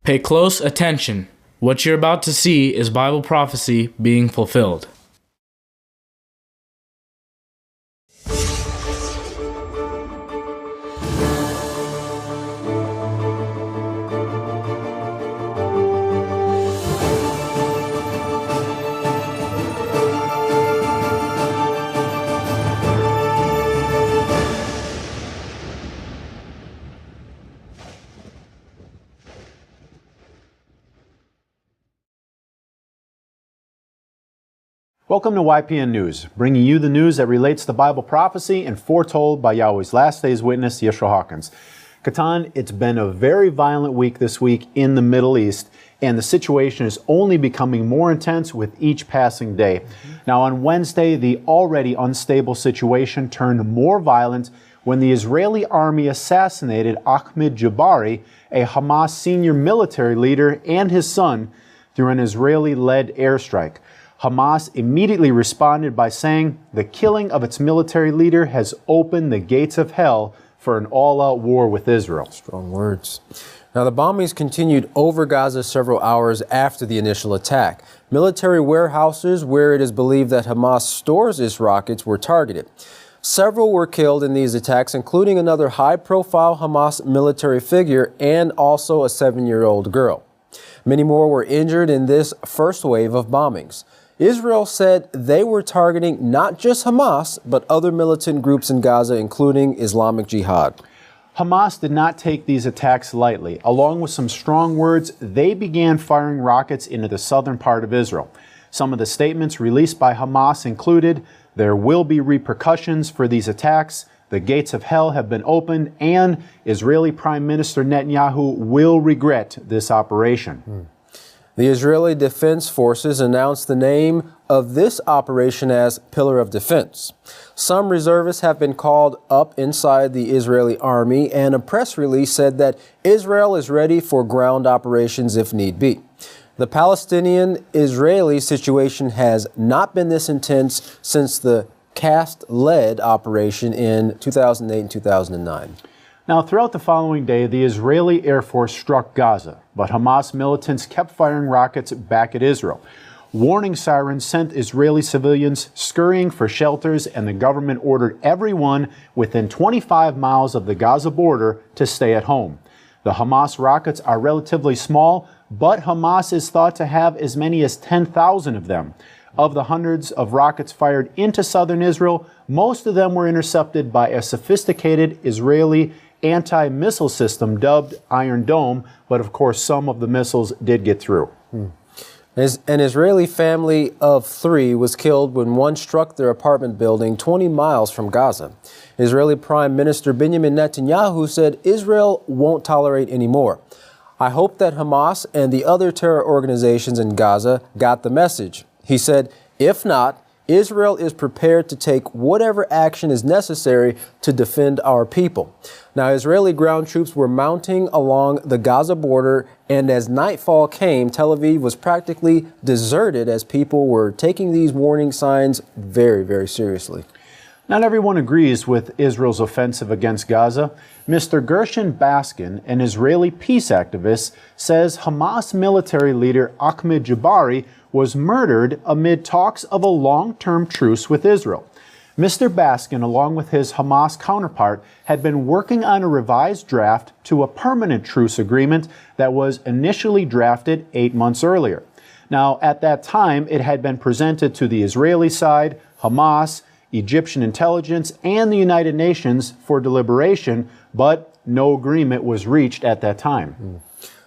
Pay close attention. What you're about to see is Bible prophecy being fulfilled. Welcome to YPN News, bringing you the news that relates to Bible prophecy and foretold by Yahweh's last day's witness, Yeshua Hawkins. Katan, it's been a very violent week this week in the Middle East, and the situation is only becoming more intense with each passing day. Now, on Wednesday, the already unstable situation turned more violent when the Israeli army assassinated Ahmed Jabari, a Hamas senior military leader, and his son through an Israeli-led airstrike. Hamas immediately responded by saying the killing of its military leader has opened the gates of hell for an all-out war with Israel. Strong words. Now, the bombings continued over Gaza several hours after the initial attack. Military warehouses where it is believed that Hamas stores its rockets were targeted. Several were killed in these attacks, including another high-profile Hamas military figure and also a 7-year-old girl. Many more were injured in this first wave of bombings. Israel said they were targeting not just Hamas, but other militant groups in Gaza, including Islamic Jihad. Hamas did not take these attacks lightly. Along with some strong words, they began firing rockets into the southern part of Israel. Some of the statements released by Hamas included, "There will be repercussions for these attacks. The gates of hell have been opened, and Israeli Prime Minister Netanyahu will regret this operation." The Israeli Defense Forces announced the name of this operation as Pillar of Defense. Some reservists have been called up inside the Israeli army, and a press release said that Israel is ready for ground operations if need be. The Palestinian-Israeli situation has not been this intense since the CAST-led operation in 2008 and 2009. Now, throughout the following day, the Israeli Air Force struck Gaza, but Hamas militants kept firing rockets back at Israel. Warning sirens sent Israeli civilians scurrying for shelters, and the government ordered everyone within 25 miles of the Gaza border to stay at home. The Hamas rockets are relatively small, but Hamas is thought to have as many as 10,000 of them. Of the hundreds of rockets fired into southern Israel, most of them were intercepted by a sophisticated Israeli anti-missile system dubbed Iron Dome, but of course some of the missiles did get through. An Israeli family of 3 was killed when one struck their apartment building 20 miles from Gaza. Israeli Prime Minister Benjamin Netanyahu said Israel won't tolerate any more. "I hope that Hamas and the other terror organizations in Gaza got the message," he said. "If not, Israel is prepared to take whatever action is necessary to defend our people." Now, Israeli ground troops were mounting along the Gaza border, and as nightfall came, Tel Aviv was practically deserted as people were taking these warning signs very, very seriously. Not everyone agrees with Israel's offensive against Gaza. Mr. Gershon Baskin, an Israeli peace activist, says Hamas military leader Ahmed Jabari was murdered amid talks of a long-term truce with Israel. Mr. Baskin, along with his Hamas counterpart, had been working on a revised draft to a permanent truce agreement that was initially drafted 8 months earlier. Now, at that time, it had been presented to the Israeli side, Hamas, Egyptian intelligence, and the United Nations for deliberation, but no agreement was reached at that time.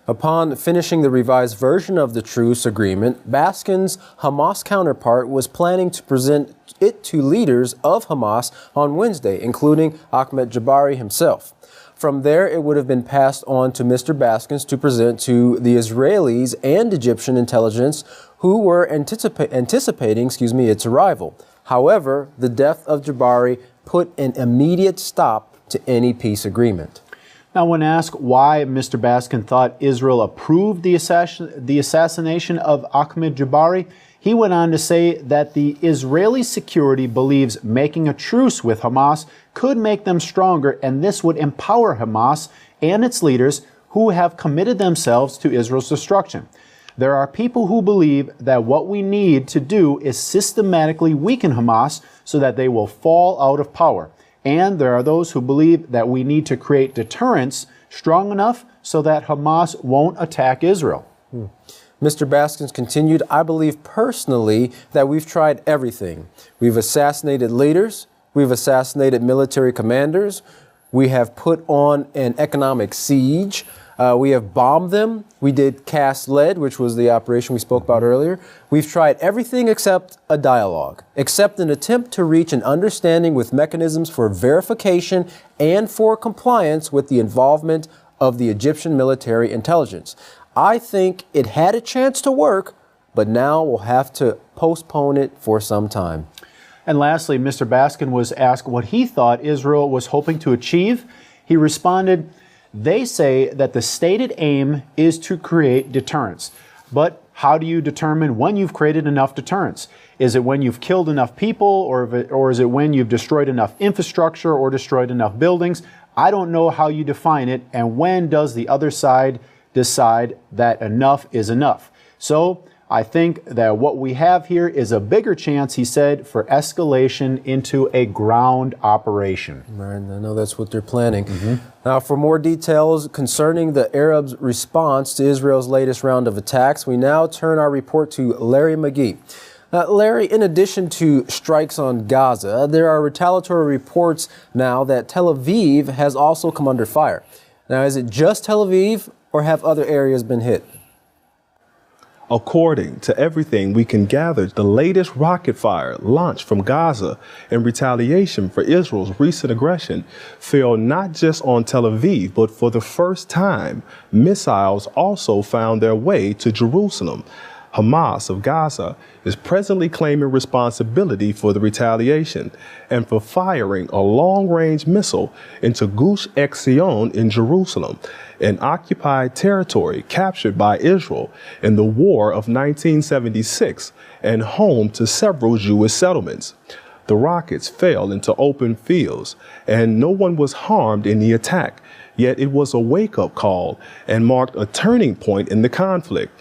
Upon finishing the revised version of the truce agreement, Baskin's Hamas counterpart was planning to present it to leaders of Hamas on Wednesday, including Ahmed Jabari himself. From there, it would have been passed on to Mr. Baskins to present to the Israelis and Egyptian intelligence, who were anticipating its arrival. However, the death of Jabari put an immediate stop to any peace agreement. Now, when asked why Mr. Baskin thought Israel approved the assassination of Ahmed Jabari, he went on to say that the Israeli security believes making a truce with Hamas could make them stronger, and this would empower Hamas and its leaders, who have committed themselves to Israel's destruction. There are people who believe that what we need to do is systematically weaken Hamas so that they will fall out of power. And there are those who believe that we need to create deterrence strong enough so that Hamas won't attack Israel. Mr. Baskins continued, I believe personally that we've tried everything. We've assassinated leaders. We've assassinated military commanders. We have put on an economic siege. We have bombed them. We did cast lead, which was the operation we spoke about earlier. We've tried everything except a dialogue, except an attempt to reach an understanding with mechanisms for verification and for compliance with the involvement of the Egyptian military intelligence. I think it had a chance to work, but now we'll have to postpone it for some time. And lastly, Mr. Baskin was asked what he thought Israel was hoping to achieve. He responded, they say that the stated aim is to create deterrence. But how do you determine when you've created enough deterrence? Is it when you've killed enough people, or is it when you've destroyed enough infrastructure or destroyed enough buildings? I don't know how you define it, and when does the other side decide that enough is enough? So I think that what we have here is a bigger chance, he said, for escalation into a ground operation. Right, I know that's what they're planning. Now, for more details concerning the Arabs' response to Israel's latest round of attacks, we now turn our report to Larry McGee. Larry, in addition to strikes on Gaza, there are retaliatory reports now that Tel Aviv has also come under fire. Now, is it just Tel Aviv, or have other areas been hit? According to everything we can gather, the latest rocket fire launched from Gaza in retaliation for Israel's recent aggression fell not just on Tel Aviv, but for the first time, missiles also found their way to Jerusalem. Hamas of Gaza is presently claiming responsibility for the retaliation and for firing a long-range missile into Gush Etzion in Jerusalem, an occupied territory captured by Israel in the War of 1976 and home to several Jewish settlements. The rockets fell into open fields and no one was harmed in the attack, yet it was a wake-up call and marked a turning point in the conflict.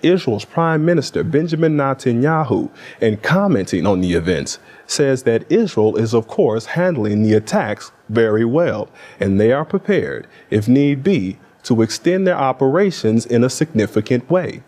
Israel's Prime Minister Benjamin Netanyahu, in commenting on the events, says that Israel is, of course, handling the attacks very well, and they are prepared, if need be, to extend their operations in a significant way.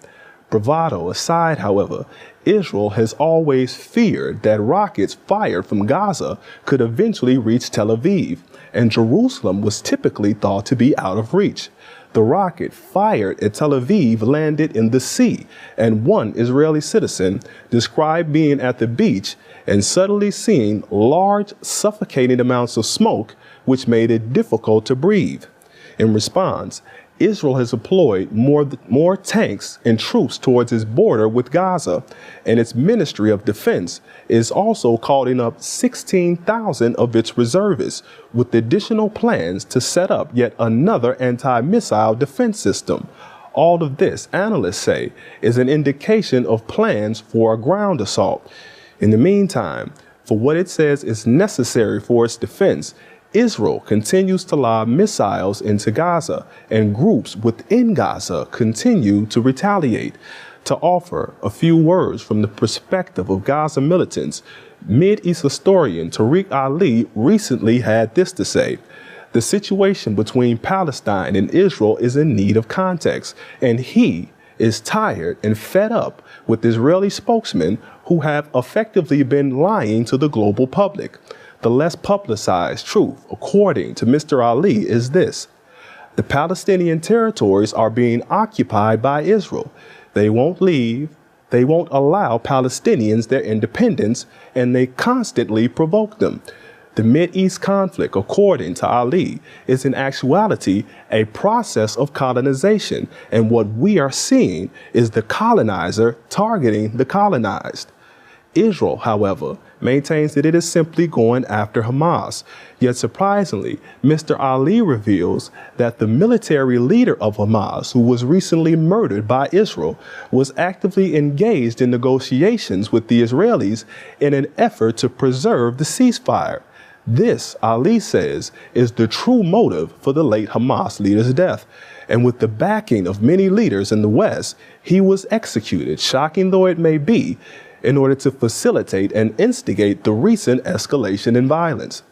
Bravado aside, however, Israel has always feared that rockets fired from Gaza could eventually reach Tel Aviv, and Jerusalem was typically thought to be out of reach. The rocket fired at Tel Aviv landed in the sea, and one Israeli citizen described being at the beach and suddenly seeing large, suffocating amounts of smoke, which made it difficult to breathe. In response, Israel has deployed more tanks and troops towards its border with Gaza, and its Ministry of Defense is also calling up 16,000 of its reservists with additional plans to set up yet another anti-missile defense system. All of this, analysts say, is an indication of plans for a ground assault. In the meantime, for what it says is necessary for its defense, Israel continues to lob missiles into Gaza, and groups within Gaza continue to retaliate. To offer a few words from the perspective of Gaza militants, Mideast historian Tariq Ali recently had this to say: "The situation between Palestine and Israel is in need of context, and he is tired and fed up with Israeli spokesmen who have effectively been lying to the global public. The less publicized truth, according to Mr. Ali, is this: the Palestinian territories are being occupied by Israel. They won't leave. They won't allow Palestinians their independence, and they constantly provoke them. The Mideast conflict, according to Ali, is in actuality a process of colonization, and what we are seeing is the colonizer targeting the colonized." Israel, however, maintains that it is simply going after Hamas. Yet surprisingly, Mr. Ali reveals that the military leader of Hamas, who was recently murdered by Israel, was actively engaged in negotiations with the Israelis in an effort to preserve the ceasefire. This, Ali says, is the true motive for the late Hamas leader's death. And with the backing of many leaders in the West, he was executed, shocking though it may be, in order to facilitate and instigate the recent escalation in violence.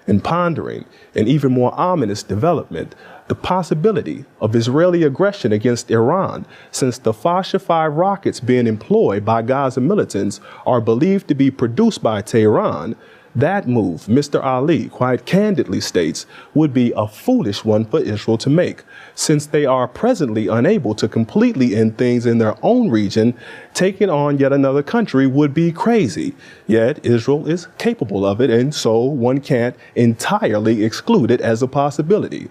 And pondering an even more ominous development, the possibility of Israeli aggression against Iran, since the Fasha 5 rockets being employed by Gaza militants are believed to be produced by Tehran. That move, Mr. Ali quite candidly states, would be a foolish one for Israel to make, since they are presently unable to completely end things in their own region. Taking on yet another country would be crazy. Yet Israel is capable of it, and so one can't entirely exclude it as a possibility.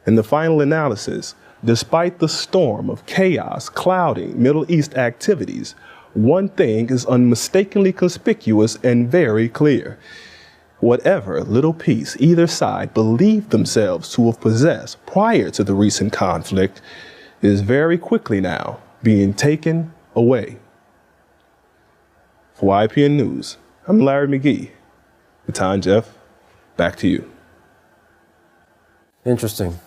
In the final analysis, despite the storm of chaos clouding Middle East activities, one thing is unmistakably conspicuous and very clear. Whatever little peace either side believed themselves to have possessed prior to the recent conflict is very quickly now being taken away. For YPN News, I'm Larry McGee. Baton Jeff, back to you. Interesting.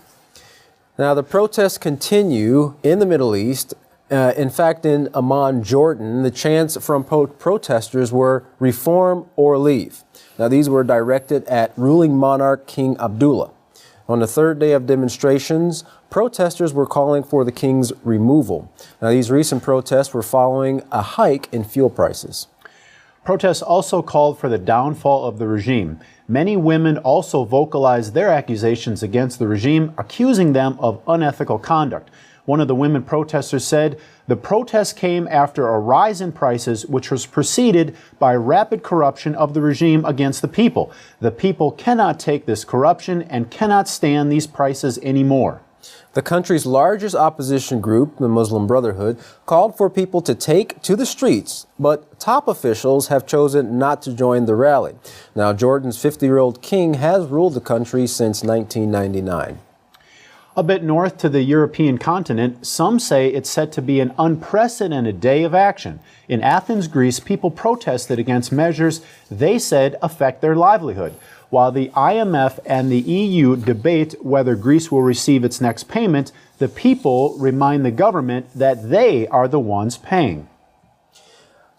Now, the protests continue in the Middle East. In fact, in Amman, Jordan, the chants from protesters were reform or leave. Now, these were directed at ruling monarch King Abdullah. On the third day of demonstrations, protesters were calling for the king's removal. Now, these recent protests were following a hike in fuel prices. Protests also called for the downfall of the regime. Many women also vocalized their accusations against the regime, accusing them of unethical conduct. One of the women protesters said, "The protest came after a rise in prices, which was preceded by rapid corruption of the regime against the people. The people cannot take this corruption and cannot stand these prices anymore." The country's largest opposition group, the Muslim Brotherhood, called for people to take to the streets, but top officials have chosen not to join the rally. Now, Jordan's 50-year-old king has ruled the country since 1999. A bit north to the European continent, some say it's set to be an unprecedented day of action. In Athens, Greece, people protested against measures they said affect their livelihood. While the IMF and the EU debate whether Greece will receive its next payment, the people remind the government that they are the ones paying.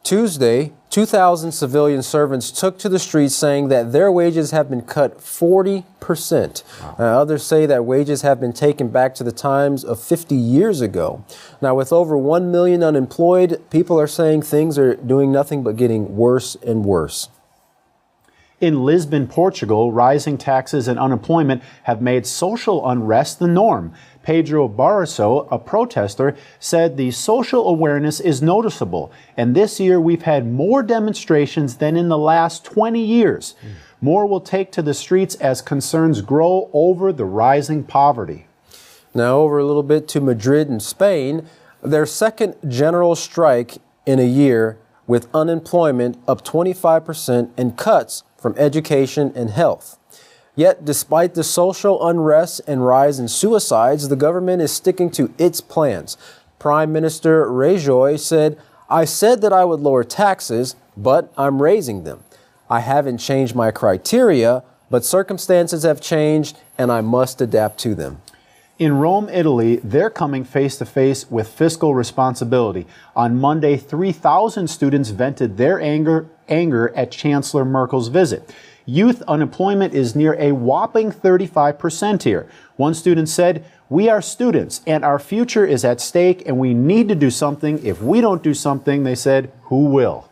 Tuesday, 2,000 civilian servants took to the streets saying that their wages have been cut 40%. Others say that wages have been taken back to the times of 50 years ago. Now, with over 1 million unemployed, people are saying things are doing nothing but getting worse and worse. In Lisbon, Portugal, rising taxes and unemployment have made social unrest the norm. Pedro Barroso, a protester, said the social awareness is noticeable, and this year we've had more demonstrations than in the last 20 years. More will take to the streets as concerns grow over the rising poverty. Now, over a little bit to Madrid in Spain, their second general strike in a year, with unemployment up 25% and cuts from education and health. Yet, despite the social unrest and rise in suicides, the government is sticking to its plans. Prime Minister Rajoy said, "I said that I would lower taxes, but I'm raising them. I haven't changed my criteria, but circumstances have changed and I must adapt to them." In Rome, Italy, they're coming face to face with fiscal responsibility. On Monday, 3,000 students vented their anger at Chancellor Merkel's visit. Youth unemployment is near a whopping 35% here. One student said, "We are students and our future is at stake and we need to do something. If we don't do something," they said, "who will?"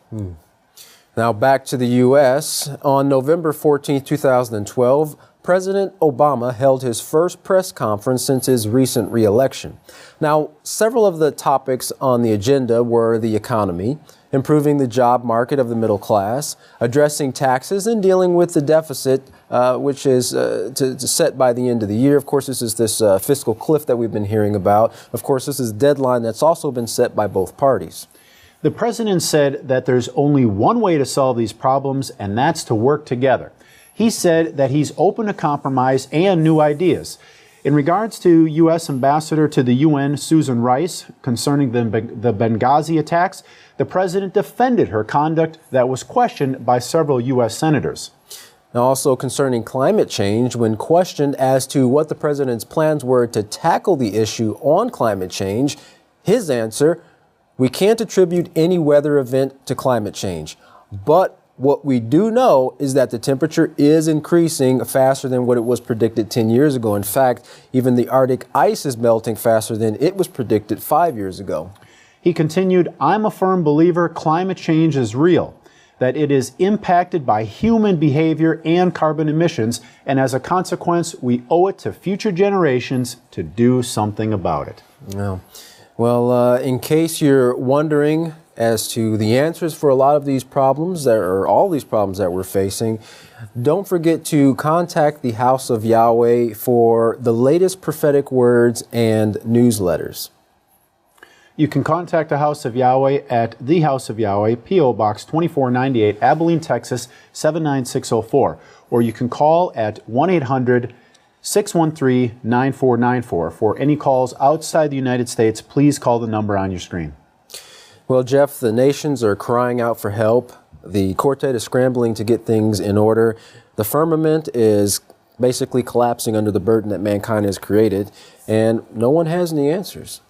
Now back to the U.S. On November 14, 2012, President Obama held his first press conference since his recent re-election. Now, several of the topics on the agenda were the economy, improving the job market of the middle class, addressing taxes, and dealing with the deficit, which is to set by the end of the year. Of course, this is this fiscal cliff that we've been hearing about. Of course, this is a deadline that's also been set by both parties. The president said that there's only one way to solve these problems, and that's to work together. He said that he's open to compromise and new ideas. In regards to U.S. Ambassador to the UN, Susan Rice, concerning the Benghazi attacks, the president defended her conduct that was questioned by several U.S. senators. Now, also concerning climate change, when questioned as to what the president's plans were to tackle the issue on climate change, his answer: we can't attribute any weather event to climate change. But what we do know is that the temperature is increasing faster than what it was predicted 10 years ago. In fact, even the Arctic ice is melting faster than it was predicted 5 years ago. He continued, I'm a firm believer climate change is real, that it is impacted by human behavior and carbon emissions, and as a consequence, we owe it to future generations to do something about it. Yeah. Well, in case you're wondering as to the answers for a lot of these problems, or all these problems that we're facing, don't forget to contact the House of Yahweh for the latest prophetic words and newsletters. You can contact the House of Yahweh at the House of Yahweh, P.O. Box 2498, Abilene, Texas 79604. Or you can call at 1-800-613-9494. For any calls outside the United States, please call the number on your screen. Well, Jeff, the nations are crying out for help. The quartet is scrambling to get things in order. The firmament is basically collapsing under the burden that mankind has created, and no one has any answers.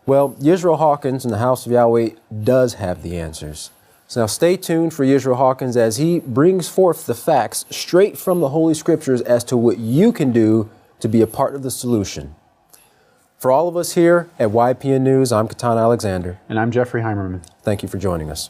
Well, Yisrael Hawkins in the House of Yahweh does have the answers. So now stay tuned for Yisrael Hawkins as he brings forth the facts straight from the Holy Scriptures as to what you can do to be a part of the solution. For all of us here at YPN News, I'm Katan Alexander. And I'm Jeffrey Heimerman. Thank you for joining us.